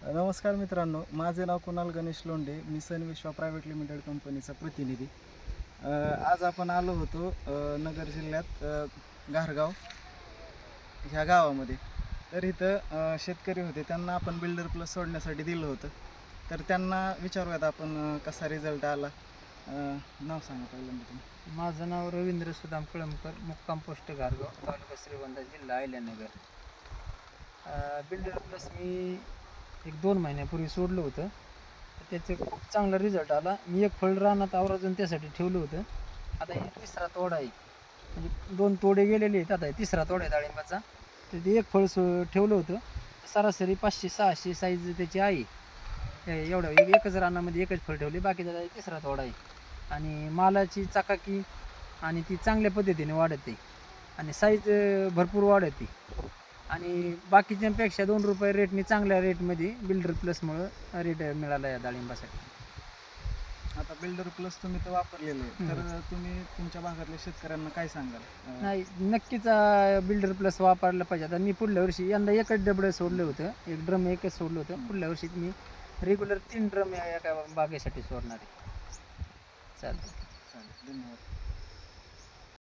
नमस्कार मित्रांनो, माझे नाव कुणाल गणेश लोंढे. मी सन विश्वा प्रायव्हेट लिमिटेड कंपनीचा प्रतिनिधी. आज आपण आलो होतो नगर जिल्ह्यात घारगाव ह्या गावामध्ये. तर इथं शेतकरी होते, त्यांना आपण बिल्डर प्लस सोडण्यासाठी दिलं होतं. तर त्यांना विचारूयात आपण कसा रिझल्ट आला. नाव सांगा पहिल्यांदा तुम्ही. माझं नाव रवींद्र सुदाम कळमकर, मुक्काम पोस्ट घारगाव, तालुका श्रीगोंदा, जिल्हा अहिल्यानगर. बिल्डर प्लस मी 1-2 महिन्यापूर्वी सोडलं होतं. तर त्याचं खूप चांगला रिझल्ट आला. मी एक फळ रानात आवर्जून त्यासाठी ठेवलं होतं. आता हे तिसरा तोडा आहे, म्हणजे 2 तोडे गेलेले आहेत, आता हे तिसरा तोडा आहे डाळिंबाचा. तर ते एक फळ ठेवलं होतं. सरासरी 500-600 साईज त्याची आहे. एवढं एकच रानामध्ये एकच फळ ठेवले, बाकीचा तिसरा तोडा आहे. आणि मालाची चकाकी आणि ती चांगल्या पद्धतीने वाढते आणि साईज भरपूर वाढते. आणि बाकीच्यांपेक्षा ₹2 रेटने चांगल्या रेटमध्ये बिल्डर प्लसमुळं रेट मिळाला या डाळिंबासाठी. आता बिल्डर प्लस तुम्ही तर वापरलेलं आहे, तर तुम्ही तुमच्या भागातल्या शेतकऱ्यांना काय सांगाल? नाही, नक्कीच बिल्डर प्लस वापरलं पाहिजे. आता मी पुढल्या वर्षी यंदा एकच डबडं सोडलं होतं, एक ड्रम एकच सोडलं होतं. पुढल्या वर्षी मी रेग्युलर 3 ड्रम एका बागेसाठी सोडणार आहे. चालतं. चालेल, धन्यवाद.